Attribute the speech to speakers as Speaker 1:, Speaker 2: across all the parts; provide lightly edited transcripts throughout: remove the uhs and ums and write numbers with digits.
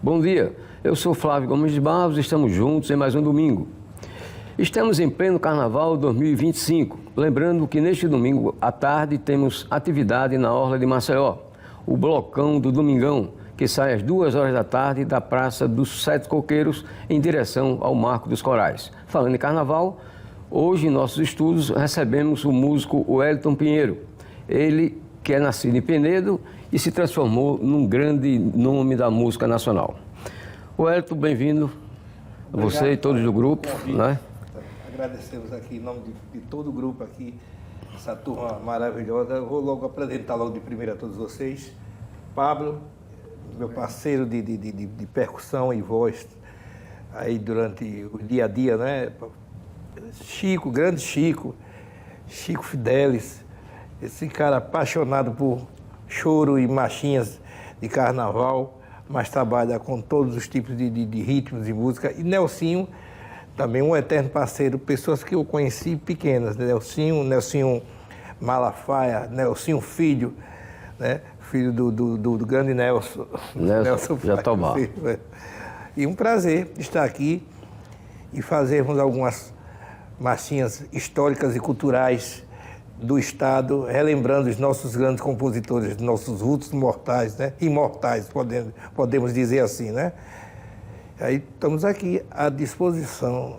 Speaker 1: Bom dia, eu sou Flávio Gomes de Barros, estamos juntos em mais um domingo. Estamos em pleno Carnaval 2025, lembrando que neste domingo à tarde temos atividade na Orla de Maceió, o Blocão do Domingão, que sai às 2 horas da tarde da Praça dos Sete Coqueiros em direção ao Marco dos Corais. Falando em Carnaval, hoje em nossos estudos recebemos o músico Wellington Pinheiro, ele que é nascido em Penedo e se transformou num grande nome da música nacional. Wellington, bem-vindo a você e todos do grupo, né?
Speaker 2: Agradecemos aqui em nome de todo o grupo aqui, essa turma maravilhosa. Eu vou logo apresentar logo de primeira a todos vocês. Pablo, meu parceiro de percussão e voz aí durante o dia a dia, né? Chico, grande Chico Fidelis, esse cara apaixonado por choro e marchinhas de carnaval, mas trabalha com todos os tipos de ritmos e música. E Nelsinho, também um eterno parceiro, pessoas que eu conheci pequenas, né? Nelsinho Malafaia, Nelsinho Filho, né? Filho do grande Nelson
Speaker 1: Jatobá.
Speaker 2: E um prazer estar aqui e fazermos algumas marchinhas históricas e culturais do Estado, relembrando os nossos grandes compositores, nossos vultos mortais, né? Imortais, podemos dizer assim, né? Aí estamos aqui à disposição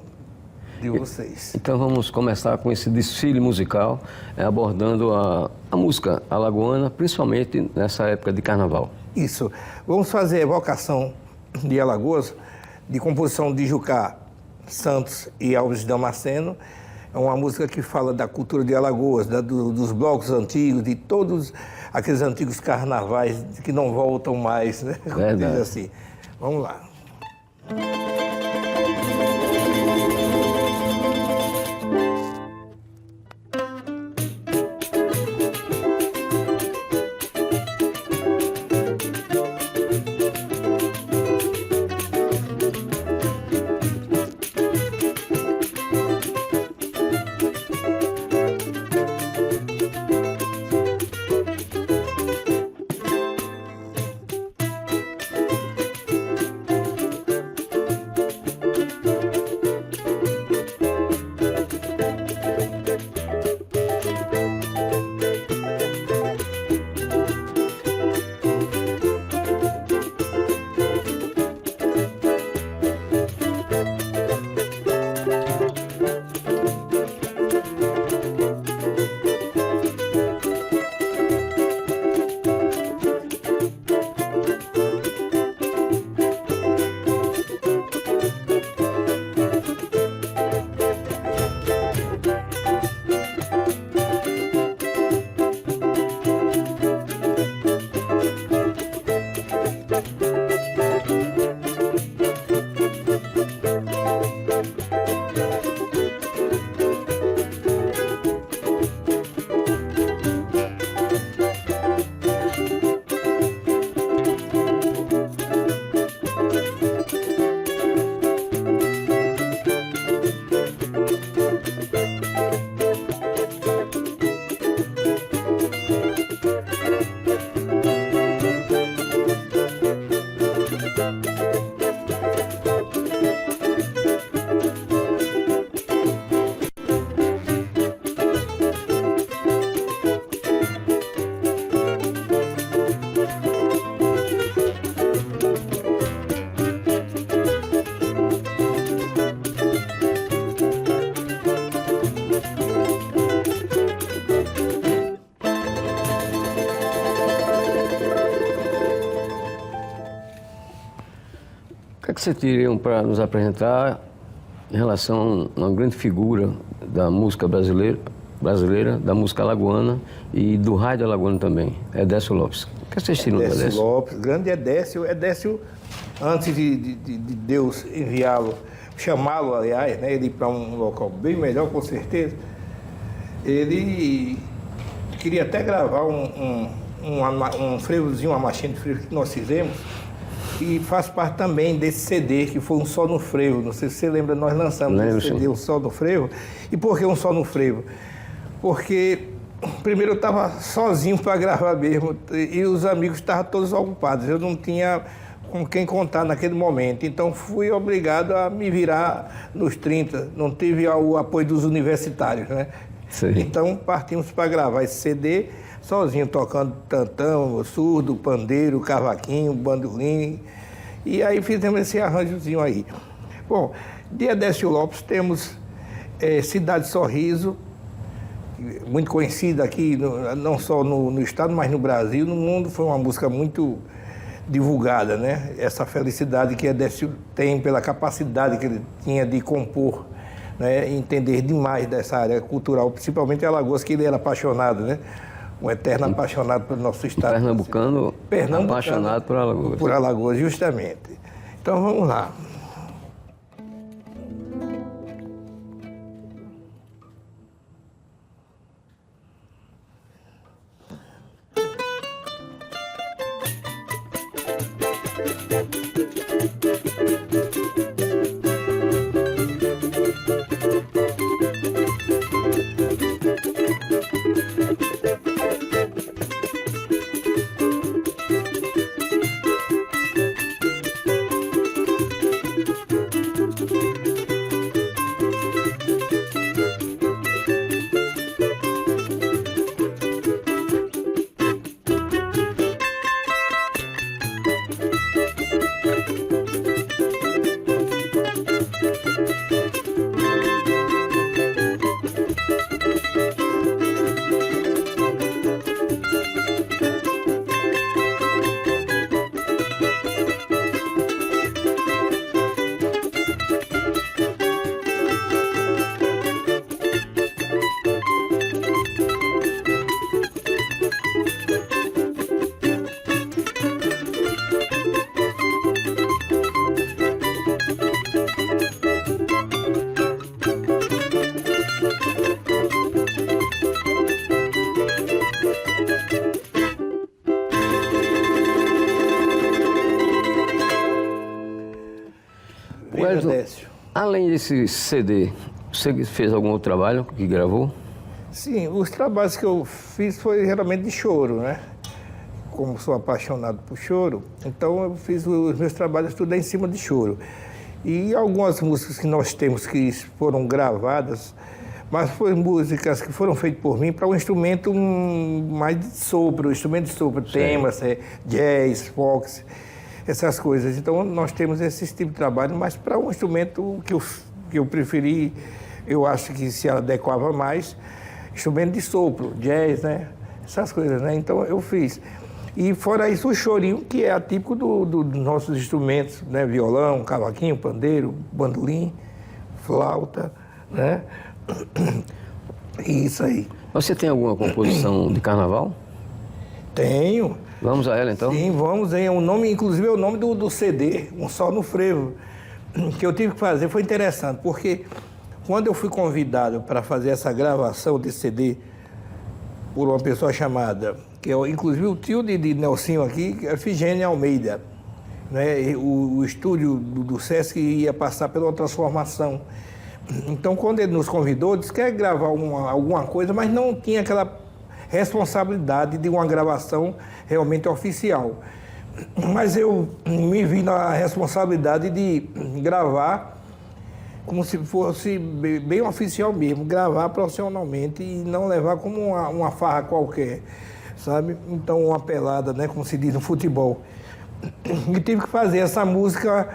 Speaker 2: de vocês.
Speaker 1: Então vamos começar com esse desfile musical, abordando a música alagoana, principalmente nessa época de Carnaval.
Speaker 2: Isso. Vamos fazer a evocação de Alagoas, de composição de Jucá Santos e Alves Damasceno. É uma música que fala da cultura de Alagoas, dos blocos antigos, de todos aqueles antigos carnavais que não voltam mais, né?
Speaker 1: Verdade.
Speaker 2: Assim. Vamos lá.
Speaker 1: O que é que vocês teriam para nos apresentar em relação a uma grande figura da música brasileira, da música alagoana e do rádio alagoano também, Edécio Lopes? O que vocês teriam do Edécio?
Speaker 2: Edécio Lopes, grande Edécio. Edécio, antes de Deus enviá-lo, chamá-lo, aliás, né, ele ir para um local bem melhor, com certeza, ele queria até gravar um frevozinho, uma marchinha de frevo que nós fizemos, e faz parte também desse CD, que foi Um Só no Frevo. Não sei se você lembra, nós lançamos esse CD, Um Só no Frevo. E por que Um Só no Frevo? Porque, primeiro, eu estava sozinho para gravar mesmo, e os amigos estavam todos ocupados. Eu não tinha com quem contar naquele momento. Então fui obrigado a me virar nos 30, não tive o apoio dos universitários, né?
Speaker 1: Sim.
Speaker 2: Então partimos para gravar esse CD sozinho, tocando tantão, surdo, pandeiro, cavaquinho, bandolim. E aí fizemos esse arranjozinho aí. Bom, de Edécio Lopes temos Cidade Sorriso, muito conhecida aqui, não só no estado, mas no Brasil, no mundo. Foi uma música muito divulgada, né? Essa felicidade que Edécio tem pela capacidade que ele tinha de compor, né? Entender demais dessa área cultural, principalmente Alagoas, que ele era apaixonado, né? Um eterno apaixonado pelo nosso estado.
Speaker 1: Pernambucano, apaixonado por Alagoas.
Speaker 2: Por Alagoas, justamente. Então vamos lá.
Speaker 1: Além desse CD, você fez algum outro trabalho que gravou?
Speaker 2: Sim, os trabalhos que eu fiz foi geralmente de choro, né? Como sou apaixonado por choro, então eu fiz os meus trabalhos tudo em cima de choro. E algumas músicas que nós temos que foram gravadas, mas foram músicas que foram feitas por mim para um instrumento mais de sopro, instrumento de sopro, temas, jazz, fox, essas coisas. Então nós temos esse tipo de trabalho, mas para um instrumento que eu preferi, eu acho que se adequava mais, instrumento de sopro, jazz, né? Essas coisas, né? Então eu fiz. E fora isso, o chorinho, que é atípico dos nossos instrumentos, né? Violão, cavaquinho, pandeiro, bandolim, flauta, né? Isso aí.
Speaker 1: Você tem alguma composição de carnaval?
Speaker 2: Tenho.
Speaker 1: Vamos a ela, então?
Speaker 2: Sim, vamos. O nome, inclusive, é o nome do CD, Um Sol no Frevo, que eu tive que fazer. Foi interessante, porque quando eu fui convidado para fazer essa gravação de CD por uma pessoa chamada, que é inclusive o tio de Nelsinho aqui, que é Efigênia Almeida, né? O estúdio do Sesc ia passar pela transformação. Então, quando ele nos convidou, disse que quer gravar alguma coisa, mas não tinha aquela responsabilidade de uma gravação realmente oficial. Mas eu me vi na responsabilidade de gravar como se fosse bem oficial mesmo, gravar profissionalmente e não levar como uma farra qualquer, sabe? Então, uma pelada, né, como se diz no futebol. E tive que fazer essa música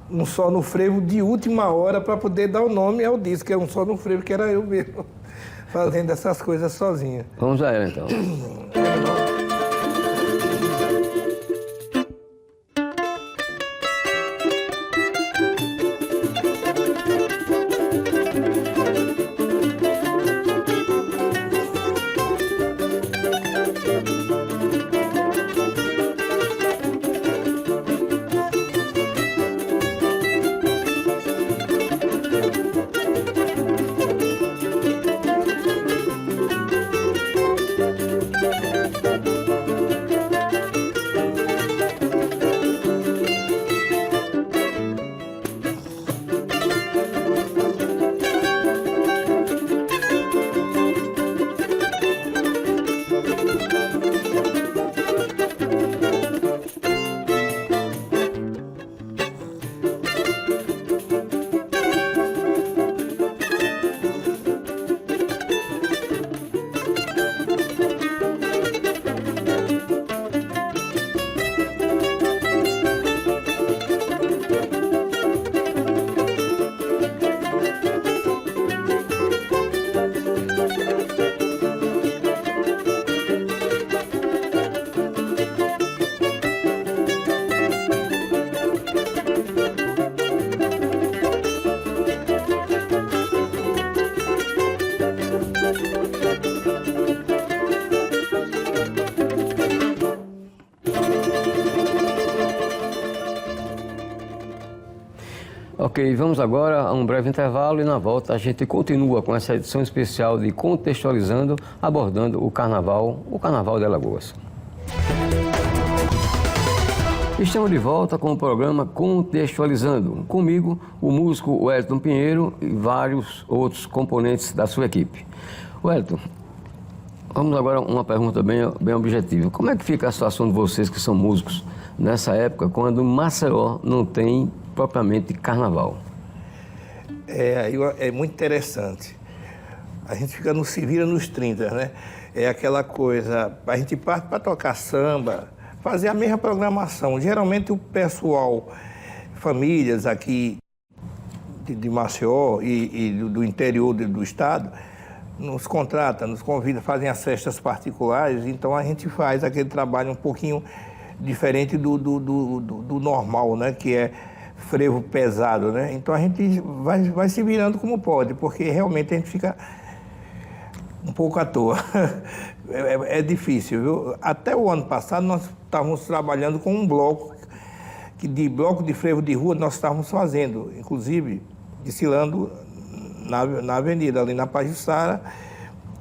Speaker 2: Um Só no Frevo de última hora para poder dar o nome ao disco, que é Um Só no Frevo, que era eu mesmo fazendo essas coisas sozinho.
Speaker 1: Vamos a ela, então. Ok, vamos agora a um breve intervalo e na volta a gente continua com essa edição especial de Contextualizando, abordando o Carnaval de Alagoas. Estamos de volta com o programa Contextualizando. Comigo, o músico Wellington Pinheiro e vários outros componentes da sua equipe. Wellington, vamos agora a uma pergunta bem objetiva. Como é que fica a situação de vocês que são músicos nessa época, quando Maceió não tem propriamente carnaval?
Speaker 2: É muito interessante. A gente fica no se vira nos 30, né? É aquela coisa, a gente parte para tocar samba, fazer a mesma programação. Geralmente o pessoal, famílias aqui de Maceió e do interior do estado, nos contrata, nos convida, fazem as festas particulares, então a gente faz aquele trabalho um pouquinho diferente do normal, né? Que é frevo pesado, né? Então a gente vai se virando como pode, porque realmente a gente fica um pouco à toa. É difícil, viu? Até o ano passado nós estávamos trabalhando com um bloco, bloco de frevo de rua nós estávamos fazendo, inclusive desfilando na avenida, ali na Pajuçara.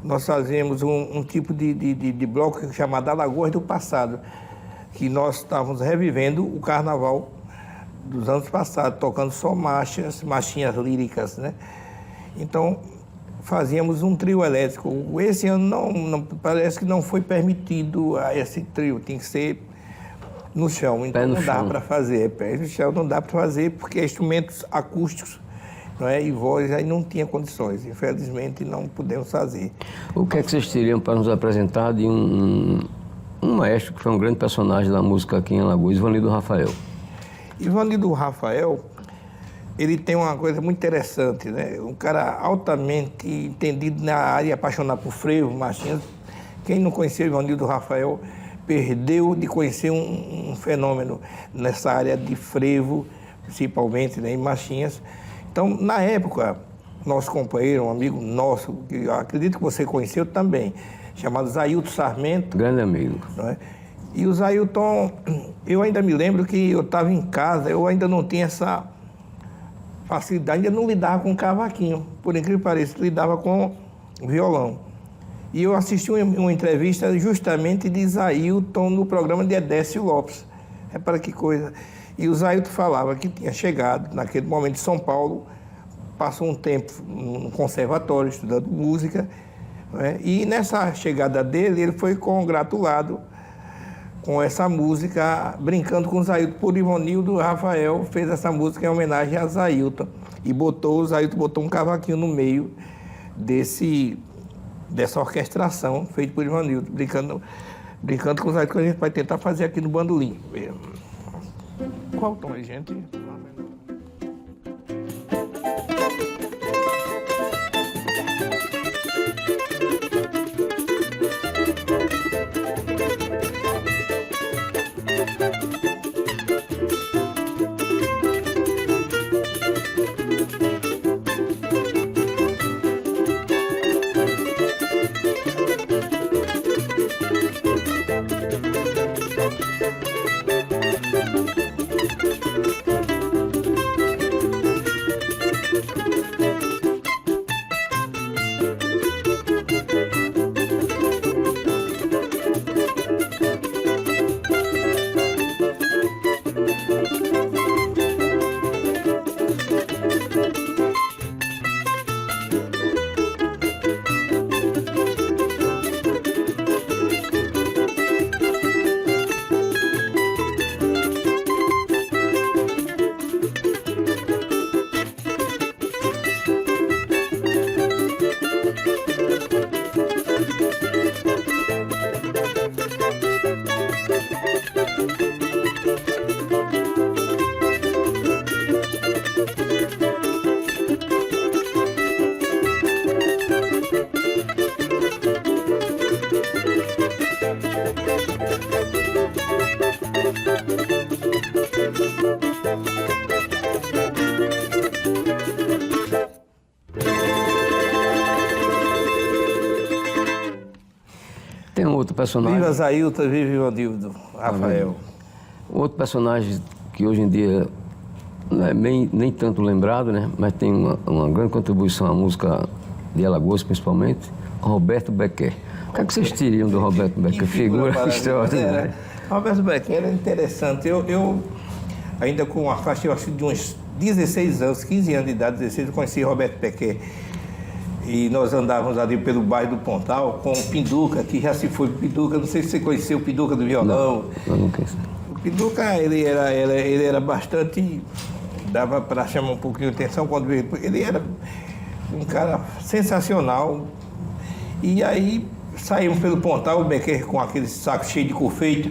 Speaker 2: Nós fazemos um tipo de bloco chamado Alagoas do Passado, que nós estávamos revivendo o carnaval dos anos passados, tocando só marchinhas líricas, né? Então, fazíamos um trio elétrico. Esse ano não parece que não foi permitido a esse trio, tem que ser no chão. Então não dá para fazer, pé no chão não dá para fazer, porque instrumentos acústicos, não é? E voz aí não tinha condições, infelizmente não pudemos fazer.
Speaker 1: O que é que vocês teriam para nos apresentar de um maestro que foi um grande personagem da música aqui em Alagoas, Ivanildo Rafael?
Speaker 2: Ivanildo Rafael, ele tem uma coisa muito interessante, né? Um cara altamente entendido na área, apaixonado por frevo, marchinhas. Quem não conheceu Ivanildo Rafael perdeu de conhecer um fenômeno nessa área de frevo, principalmente, né, em marchinhas. Então, na época, nosso companheiro, um amigo nosso, que eu acredito que você conheceu também, chamado Zailton Sarmento.
Speaker 1: Grande amigo.
Speaker 2: Não é? E o Zailton, eu ainda me lembro que eu estava em casa, eu ainda não tinha essa facilidade, ainda não lidava com cavaquinho, por incrível que pareça, lidava com violão. E eu assisti uma entrevista justamente de Zailton no programa de Edécio Lopes. Repara que coisa. E o Zailton falava que tinha chegado naquele momento de São Paulo, passou um tempo no conservatório estudando música, né? E nessa chegada dele, ele foi congratulado com essa música, brincando com o Zailton, por Ivanildo Rafael, fez essa música em homenagem a Zailton. E o Zailton botou um cavaquinho no meio dessa orquestração, feita por Ivanildo, brincando com o Zailton, que a gente vai tentar fazer aqui no bandolim. Qual o tom aí, gente?
Speaker 1: Tem um outro personagem.
Speaker 2: Viva Zailton, viva Ivanildo Rafael.
Speaker 1: Outro personagem que hoje em dia não é nem tanto lembrado, né? Mas tem uma grande contribuição à música de Alagoas, principalmente, Roberto Bequer. O que é que vocês teriam do Roberto Bequer? Figura extraordinária.
Speaker 2: Roberto Bequer era interessante. Eu ainda com a faixa, eu acho, de uns 16 anos, 15 anos de idade, 16, eu conheci Roberto Bequer. E nós andávamos ali pelo bairro do Pontal com o Pinduca, que já se foi Pinduca, não sei se você conheceu o Pinduca do violão.
Speaker 1: Não, eu não conheço.
Speaker 2: O Pinduca, ele era bastante, dava para chamar um pouquinho de atenção quando ele era um cara sensacional. E aí saímos pelo Pontal, o Bequer com aquele saco cheio de confeito.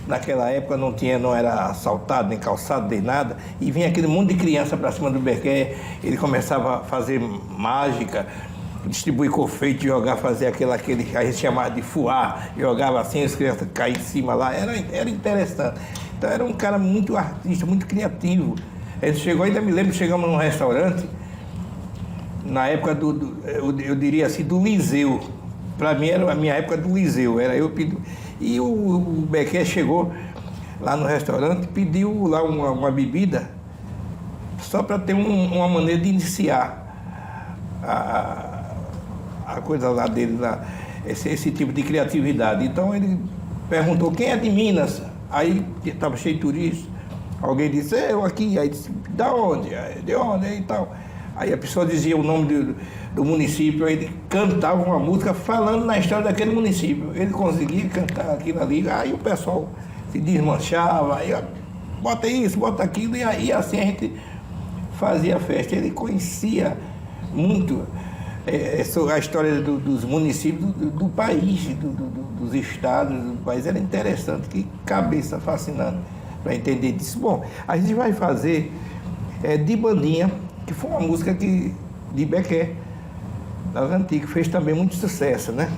Speaker 2: Naquela época não era assaltado, nem calçado, nem nada. E vinha aquele monte de criança para cima do Bequer. Ele começava a fazer mágica, distribuir confeito, jogar, fazer aquele que a gente chamava de fuar. Jogava assim, as crianças caíam em cima lá. Era interessante. Então era um cara muito artista, muito criativo. Ele chegou, ainda me lembro, chegamos num restaurante, na época eu diria assim, do Liseu. Para mim era a minha época do Liseu. Era eu pedi. E o Bequer chegou lá no restaurante, pediu lá uma bebida, só para ter uma maneira de iniciar a coisa lá dele, esse tipo de criatividade. Então ele perguntou, quem é de Minas? Aí estava cheio de turistas. Alguém disse, eu aqui. Aí disse, da onde? De onde? E tal. Aí a pessoa dizia o nome do município, aí ele cantava uma música falando na história daquele município. Ele conseguia cantar aquilo ali, aí o pessoal se desmanchava, aí bota isso, bota aquilo, e aí assim a gente fazia a festa. Ele conhecia muito a história dos municípios do país, dos estados do país. Era interessante, que cabeça fascinante para entender disso. Bom, a gente vai fazer De Bandinha, que foi uma música de Bequer, das antigas, fez também muito sucesso, né?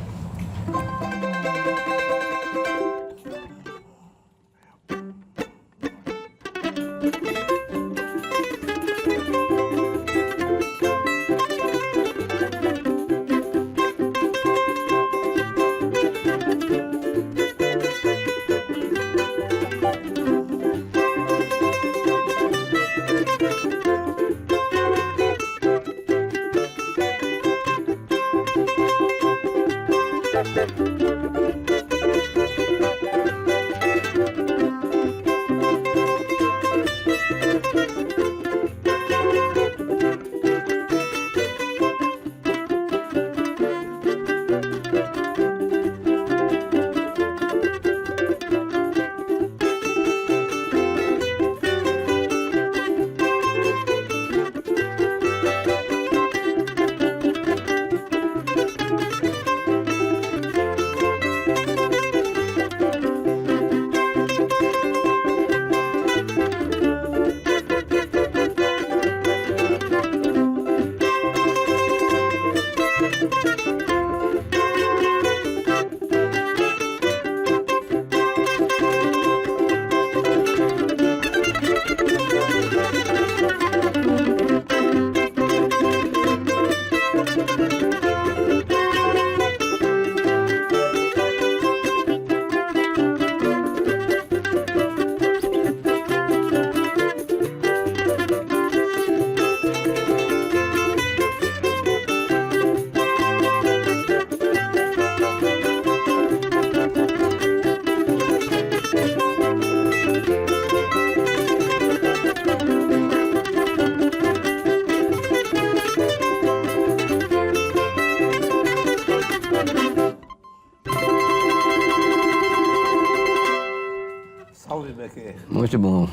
Speaker 2: Salve, Bequer.
Speaker 1: Muito bom.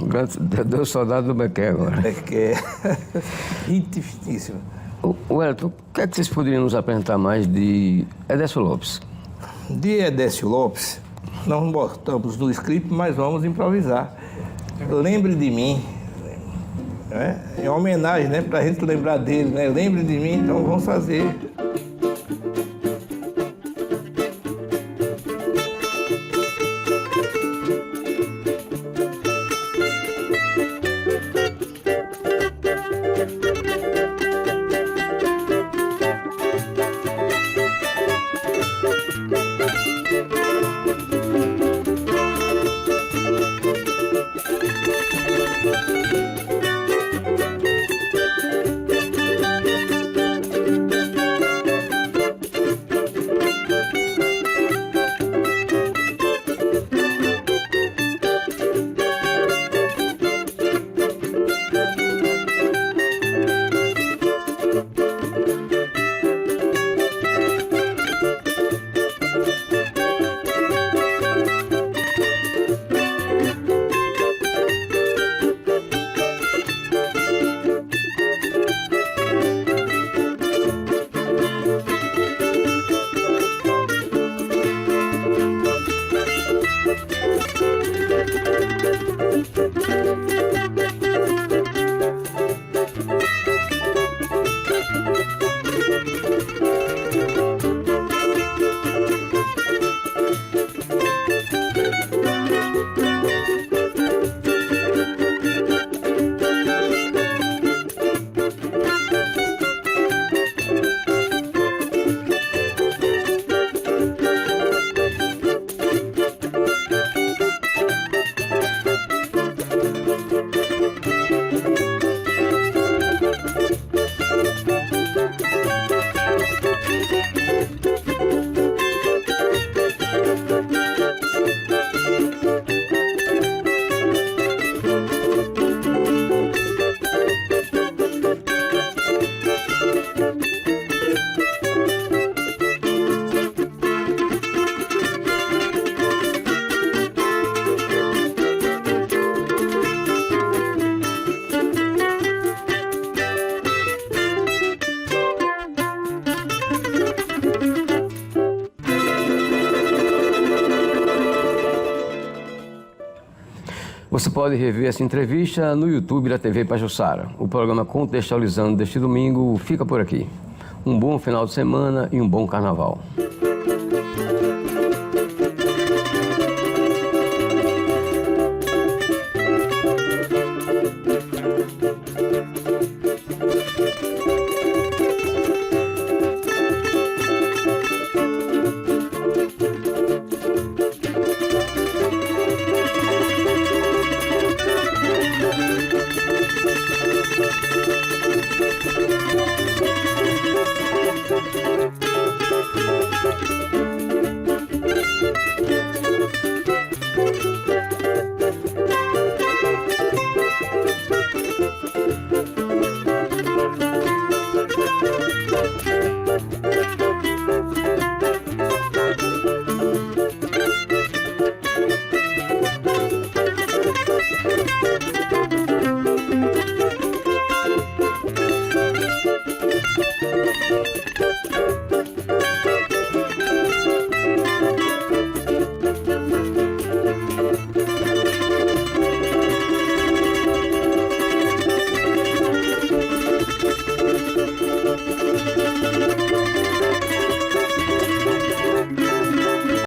Speaker 1: Deu saudade do Bequer agora.
Speaker 2: Bequer. Gente finíssima.
Speaker 1: O Wellington, o que é que vocês poderiam nos apresentar mais de Edécio Lopes?
Speaker 2: De Edécio Lopes, nós não botamos no script, mas vamos improvisar. Lembre de mim. É uma homenagem, né? Pra gente lembrar dele, né? Lembre de mim, então vamos fazer.
Speaker 1: Você pode rever essa entrevista no YouTube da TV Pajuçara. O programa Contextualizando deste domingo fica por aqui. Um bom final de semana e um bom carnaval.